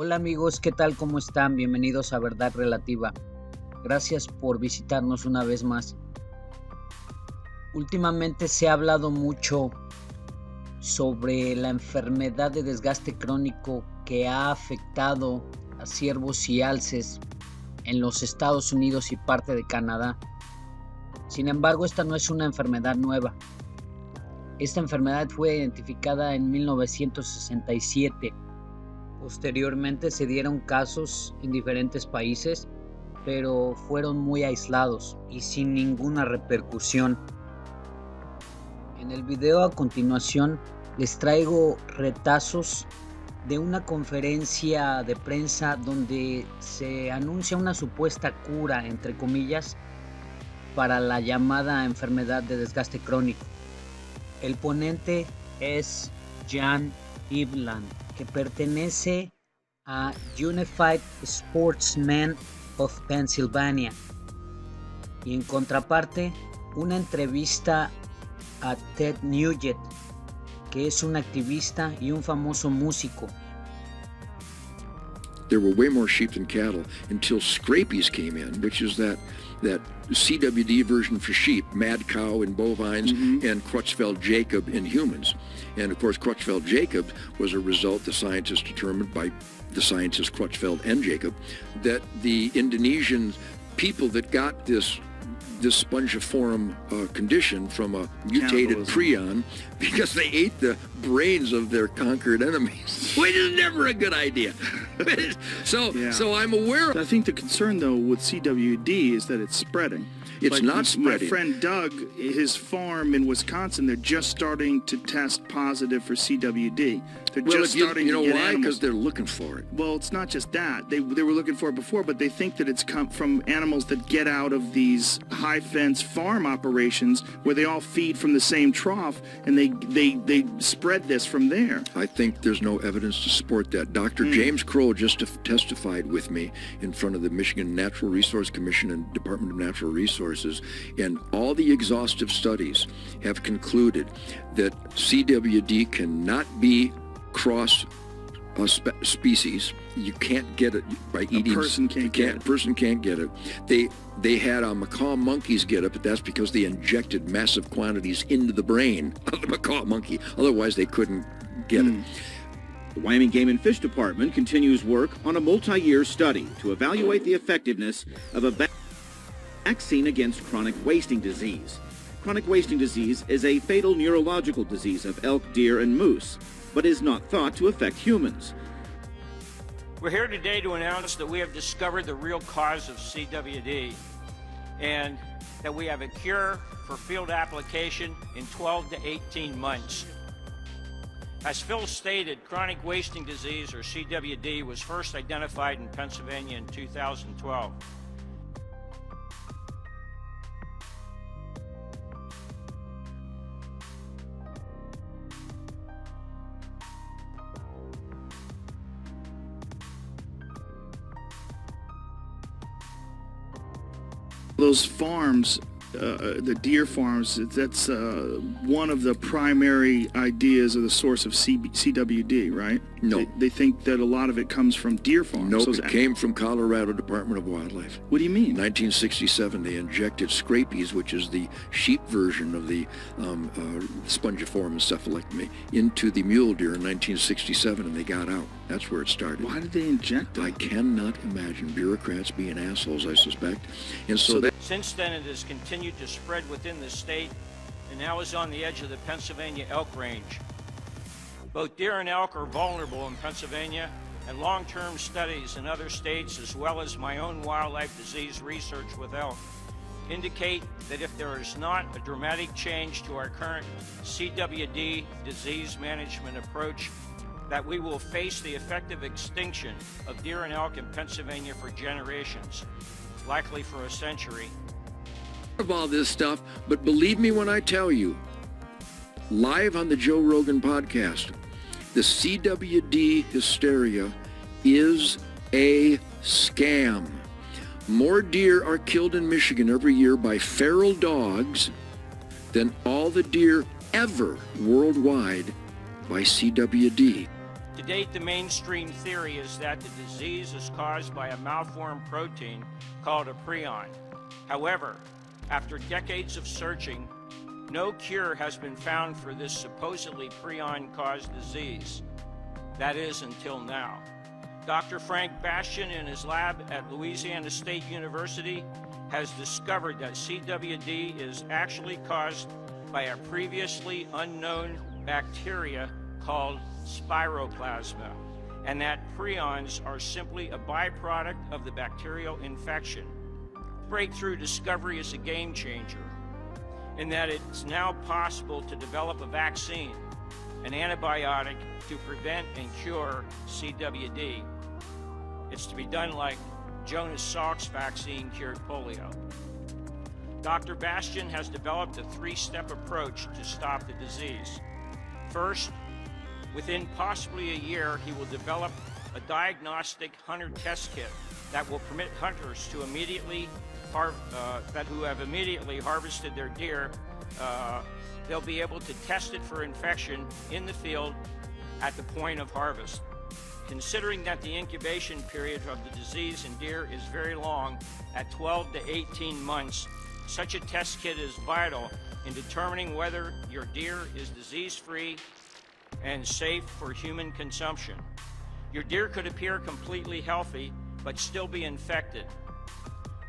Hola amigos, ¿qué tal? ¿Cómo están? Bienvenidos a Verdad Relativa. Gracias por visitarnos una vez más. Últimamente se ha hablado mucho sobre la enfermedad de desgaste crónico que ha afectado a ciervos y alces en los Estados Unidos y parte de Canadá. Sin embargo, esta no es una enfermedad nueva. Esta enfermedad fue identificada en 1967. Posteriormente se dieron casos en diferentes países, pero fueron muy aislados y sin ninguna repercusión. En el video a continuación les traigo retazos de una conferencia de prensa donde se anuncia una supuesta cura, entre comillas, para la llamada enfermedad de desgaste crónico. El ponente es Jan Ibland, que pertenece a Unified Sportsmen of Pennsylvania. Y en contraparte, una entrevista a Ted Nuget, que es un activista y un famoso músico. There were way more sheep than cattle until scrapies came in, which is that CWD version for sheep, mad cow in bovines, and Creutzfeldt-Jakob in humans. And of course, Creutzfeldt-Jakob was a result the scientists determined by the scientists Creutzfeldt and Jacob that the Indonesian people that got this spongiform condition from a mutated prion because they ate the brains of their conquered enemies, which is never a good idea. So I'm aware. I think the concern, though, with CWD is that it's spreading. It's not spreading. My friend Doug, his farm in Wisconsin, they're just starting to test positive for CWD. They're just starting to get why? animals. Because they're looking for it. Well, it's not just that. They were looking for it before, but they think that it's come from animals that get out of these high-fence farm operations where they all feed from the same trough, and they spread this from there. I think there's no evidence to support that. Dr. James Crow just testified with me in front of the Michigan Natural Resource Commission and Department of Natural Resources, and all the exhaustive studies have concluded that CWD cannot be cross species. You can't get it by eating. A person can't get it. Person can't get it. They had macaw monkeys get it, but that's because they injected massive quantities into the brain of the macaw monkey. Otherwise, they couldn't get it. The Wyoming Game and Fish Department continues work on a multi-year study to evaluate the effectiveness of a vaccine against chronic wasting disease. Chronic wasting disease is a fatal neurological disease of elk, deer, and moose, but is not thought to affect humans. We're here today to announce that we have discovered the real cause of CWD and that we have a cure for field application in 12 to 18 months. As Phil stated, chronic wasting disease, or CWD, was first identified in Pennsylvania in 2012. Those farms, the deer farms, that's one of the primary ideas of the source of CWD, right? No. They think that a lot of it comes from deer farms. Nope, it came from Colorado Department of Wildlife. What do you mean? 1967, they injected scrapies, which is the sheep version of the spongiform encephalectomy, into the mule deer in 1967, and they got out. That's where it started. Why did they inject it? I cannot imagine bureaucrats being assholes, I suspect. And so that... Since then, it has continued to spread within the state and now is on the edge of the Pennsylvania elk range. Both deer and elk are vulnerable in Pennsylvania, and long-term studies in other states, as well as my own wildlife disease research with elk, indicate that if there is not a dramatic change to our current CWD disease management approach, that we will face the effective extinction of deer and elk in Pennsylvania for generations, likely for a century. Of all this stuff, but believe me when I tell you, live on the Joe Rogan podcast, the CWD hysteria is a scam. More deer are killed in Michigan every year by feral dogs than all the deer ever worldwide by CWD. To date, the mainstream theory is that the disease is caused by a malformed protein called a prion. However, after decades of searching, no cure has been found for this supposedly prion-caused disease. That is, until now. Dr. Frank Bastian in his lab at Louisiana State University has discovered that CWD is actually caused by a previously unknown bacteria called spiroplasma, and that prions are simply a byproduct of the bacterial infection. Breakthrough discovery is a game changer in that it's now possible to develop a vaccine, an antibiotic to prevent and cure CWD. It's to be done like Jonas Salk's vaccine cured polio. Dr. Bastian has developed a three-step approach to stop the disease. First, within possibly a year, he will develop a diagnostic hunter test kit that will permit hunters to who have immediately harvested their deer, they'll be able to test it for infection in the field at the point of harvest. Considering that the incubation period of the disease in deer is very long, at 12 to 18 months, such a test kit is vital in determining whether your deer is disease-free and safe for human consumption. Your deer could appear completely healthy, but still be infected.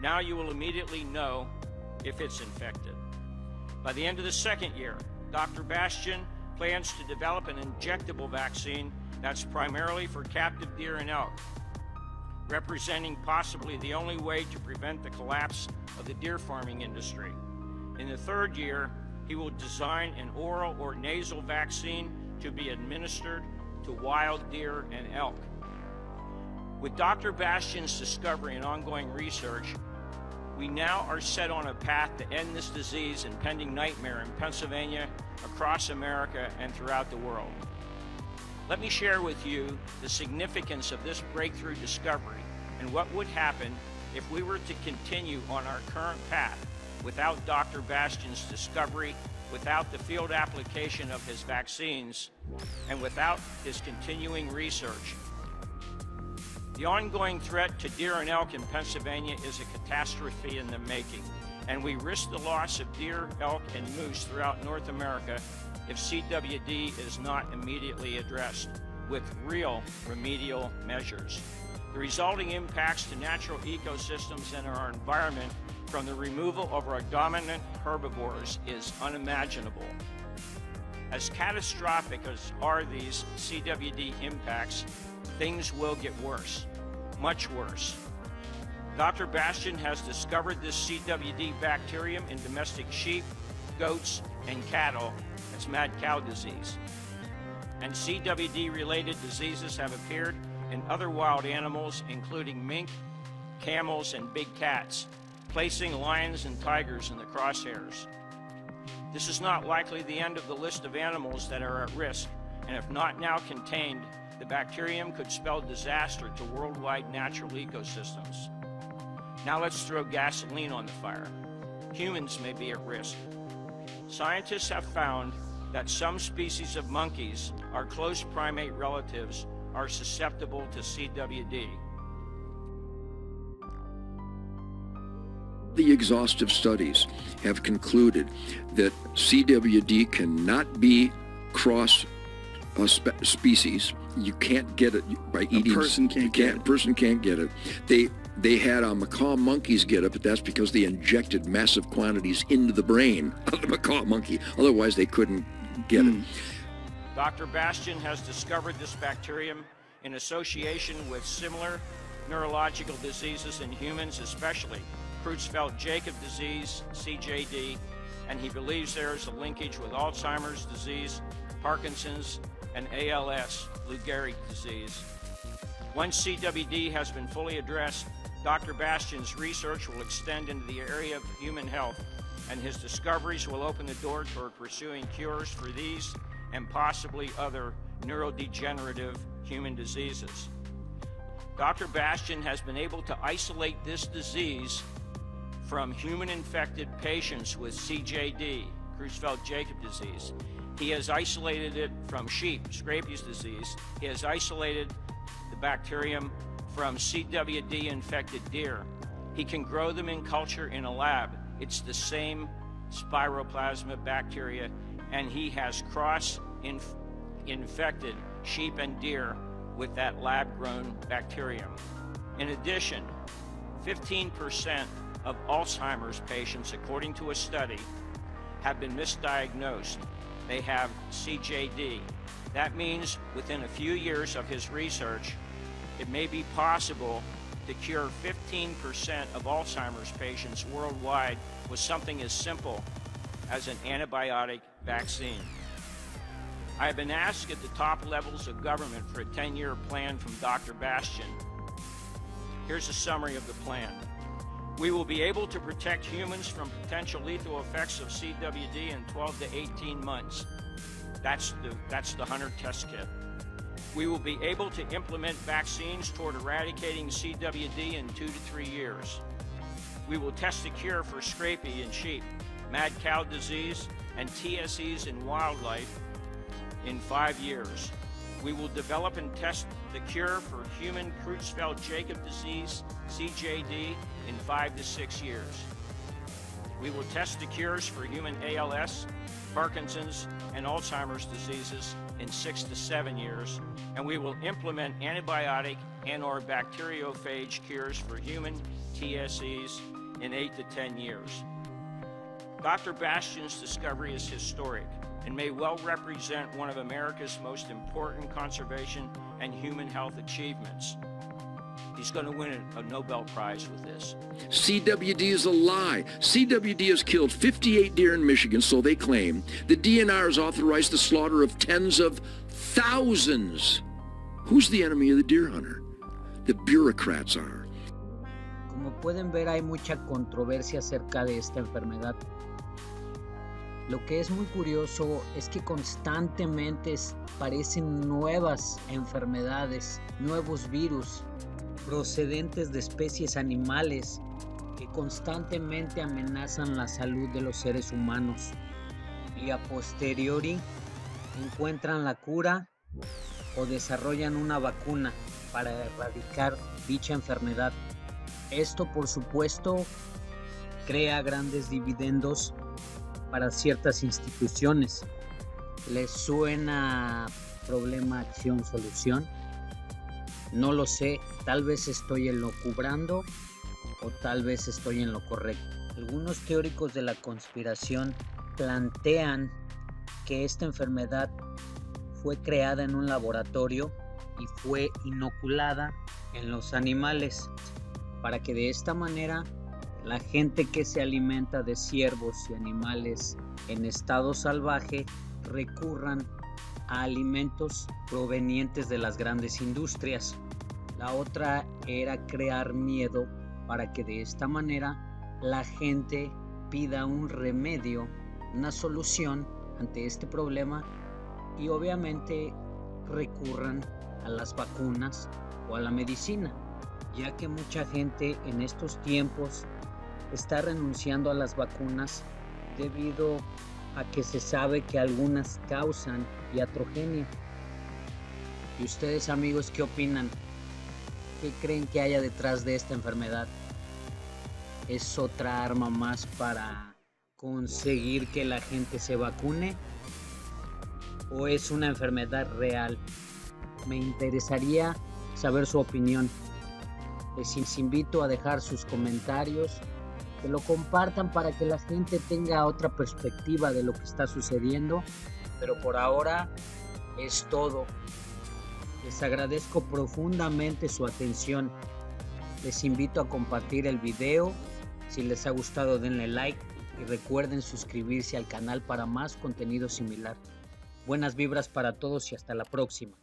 Now you will immediately know if it's infected. By the end of the second year, Dr. Bastian plans to develop an injectable vaccine that's primarily for captive deer and elk, representing possibly the only way to prevent the collapse of the deer farming industry. In the third year, he will design an oral or nasal vaccine to be administered to wild deer and elk. With Dr. Bastian's discovery and ongoing research, we now are set on a path to end this disease and pending nightmare in Pennsylvania, across America, and throughout the world. Let me share with you the significance of this breakthrough discovery and what would happen if we were to continue on our current path without Dr. Bastian's discovery, without the field application of his vaccines, and without his continuing research. The ongoing threat to deer and elk in Pennsylvania is a catastrophe in the making, and we risk the loss of deer, elk, and moose throughout North America if CWD is not immediately addressed with real remedial measures. The resulting impacts to natural ecosystems and our environment from the removal of our dominant herbivores is unimaginable. As catastrophic as are these CWD impacts, things will get worse, much worse. Dr. Bastian has discovered this CWD bacterium in domestic sheep, goats, and cattle. It's mad cow disease. And CWD-related diseases have appeared in other wild animals, including mink, camels, and big cats, placing lions and tigers in the crosshairs. This is not likely the end of the list of animals that are at risk, and if not now contained, the bacterium could spell disaster to worldwide natural ecosystems. Now let's throw gasoline on the fire. Humans may be at risk. Scientists have found that some species of monkeys, our close primate relatives, are susceptible to CWD. The exhaustive studies have concluded that CWD cannot be cross species. You can't get it by eating. A person can't get it. Person can't get it. They had macaw monkeys get it, but that's because they injected massive quantities into the brain of the macaw monkey. Otherwise, they couldn't get it. Dr. Bastian has discovered this bacterium in association with similar neurological diseases in humans, especially Creutzfeldt-Jakob disease, CJD, and he believes there is a linkage with Alzheimer's disease, Parkinson's, and ALS, Lou Gehrig's disease. Once CWD has been fully addressed, Dr. Bastian's research will extend into the area of human health, and his discoveries will open the door toward pursuing cures for these and possibly other neurodegenerative human diseases. Dr. Bastian has been able to isolate this disease from human-infected patients with CJD, Creutzfeldt-Jakob disease. He has isolated it from sheep, scabies disease. He has isolated the bacterium from CWD-infected deer. He can grow them in culture in a lab. It's the same spiroplasma bacteria, and he has infected sheep and deer with that lab-grown bacterium. In addition, 15% of Alzheimer's patients, according to a study, have been misdiagnosed. They have CJD. That means within a few years of his research, it may be possible to cure 15% of Alzheimer's patients worldwide with something as simple as an antibiotic vaccine. I have been asked at the top levels of government for a 10-year plan from Dr. Bastian. Here's a summary of the plan. We will be able to protect humans from potential lethal effects of CWD in 12 to 18 months. That's the Hunter test kit. We will be able to implement vaccines toward eradicating CWD in 2 to 3 years. We will test a cure for scrapie in sheep, mad cow disease, and TSEs in wildlife in 5 years. We will develop and test the cure for human Creutzfeldt-Jakob disease, CJD, in 5 to 6 years. We will test the cures for human ALS, Parkinson's, and Alzheimer's diseases in 6 to 7 years, and we will implement antibiotic and/or bacteriophage cures for human TSEs in 8 to 10 years. Dr. Bastian's discovery is historic and may well represent one of America's most important conservation and human health achievements. He's going to win a Nobel Prize with this. CWD is a lie. CWD has killed 58 deer in Michigan, so they claim. The DNR has authorized the slaughter of tens of thousands. Who's the enemy of the deer hunter? The bureaucrats are. Como pueden ver, hay mucha controversia acerca de esta enfermedad. Lo que es muy curioso es que constantemente aparecen nuevas enfermedades, nuevos virus procedentes de especies animales que constantemente amenazan la salud de los seres humanos y a posteriori encuentran la cura o desarrollan una vacuna para erradicar dicha enfermedad. Esto, por supuesto, crea grandes dividendos para ciertas instituciones. ¿Les suena problema, acción, solución? No lo sé, tal vez estoy elucubrando o tal vez estoy en lo correcto. Algunos teóricos de la conspiración plantean que esta enfermedad fue creada en un laboratorio y fue inoculada en los animales para que de esta manera la gente que se alimenta de ciervos y animales en estado salvaje recurran a alimentos provenientes de las grandes industrias. La otra era crear miedo para que de esta manera la gente pida un remedio, una solución ante este problema y obviamente recurran a las vacunas o a la medicina, ya que mucha gente en estos tiempos está renunciando a las vacunas debido a que se sabe que algunas causan iatrogenia. ¿Y ustedes, amigos, qué opinan? ¿Qué creen que haya detrás de esta enfermedad? ¿Es otra arma más para conseguir que la gente se vacune? ¿O es una enfermedad real? Me interesaría saber su opinión. Les invito a dejar sus comentarios, que lo compartan para que la gente tenga otra perspectiva de lo que está sucediendo. Pero por ahora es todo. Les agradezco profundamente su atención. Les invito a compartir el video. Si les ha gustado, denle like y recuerden suscribirse al canal para más contenido similar. Buenas vibras para todos y hasta la próxima.